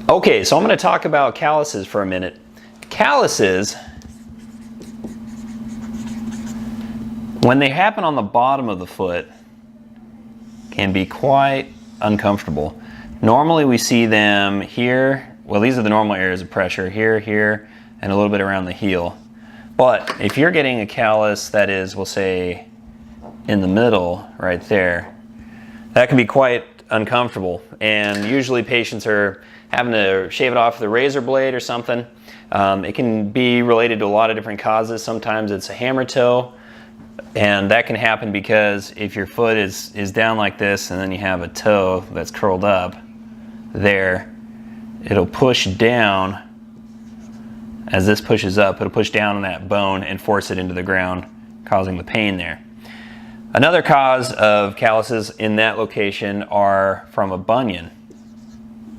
Okay, so I'm going to talk about calluses for a minute. Calluses, when they happen on the bottom of the foot, can be quite uncomfortable. Normally we see them here. Well, these are the normal areas of pressure, here, here, and a little bit around the heel. But if you're getting a callus that is, we'll say, in the middle, right there, that can be quite uncomfortable. And usually patients are having to shave it off with a razor blade or something. It can be related to a lot of different causes. Sometimes it's a hammertoe, and that can happen because if your foot is down like this and then you have a toe that's curled up there, it'll push down. As this pushes up, it'll push down on that bone and force it into the ground, causing the pain there. Another cause of calluses in that location are from a bunion.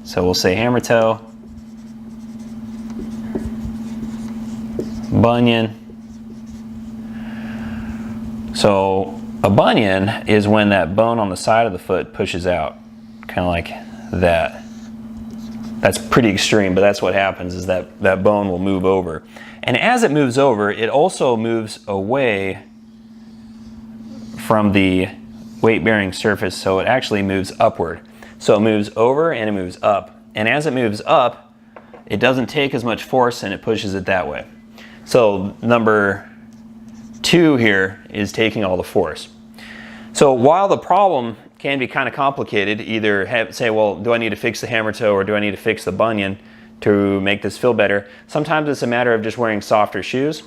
So we'll say hammertoe, bunion. So a bunion is when that bone on the side of the foot pushes out, kind of like that. That's pretty extreme, but that's what happens, is that bone will move over. And as it moves over, it also moves away from the weight-bearing surface, so it actually moves upward. So it moves over and it moves up. And as it moves up, it doesn't take as much force and it pushes it that way. So number 2 here is taking all the force. So while the problem can be kind of complicated, either say, well, do I need to fix the hammertoe or do I need to fix the bunion to make this feel better? Sometimes it's a matter of just wearing softer shoes.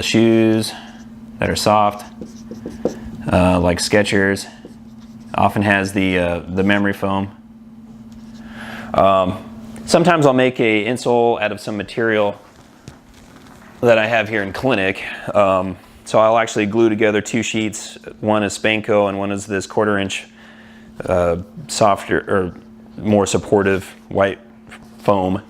Shoes that are soft, like Skechers, often has the memory foam. Sometimes I'll make a insole out of some material that I have here in clinic. So I'll actually glue together 2 sheets. One is Spanko and one is this 1/4 inch softer or more supportive white foam.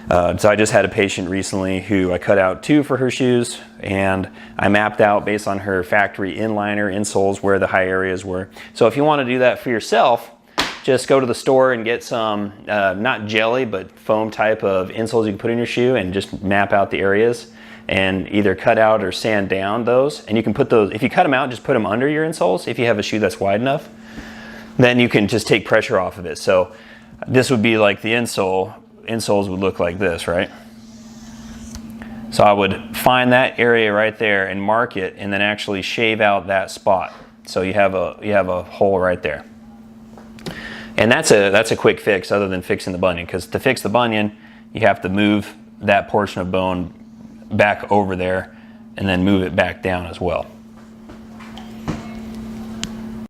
So I just had a patient recently who I cut out 2 for her shoes, and I mapped out based on her factory inliner insoles where the high areas were. So if you want to do that for yourself, just go to the store and get some, not jelly, but foam type of insoles you can put in your shoe and just map out the areas and either cut out or sand down those. And you can put those, if you cut them out, just put them under your insoles if you have a shoe that's wide enough. Then you can just take pressure off of it. So this would be like the insole. Insoles would look like this, right? So I would find that area right there and mark it and then actually shave out that spot. So you have a hole right there. And that's a quick fix other than fixing the bunion, because to fix the bunion, you have to move that portion of bone back over there and then move it back down as well.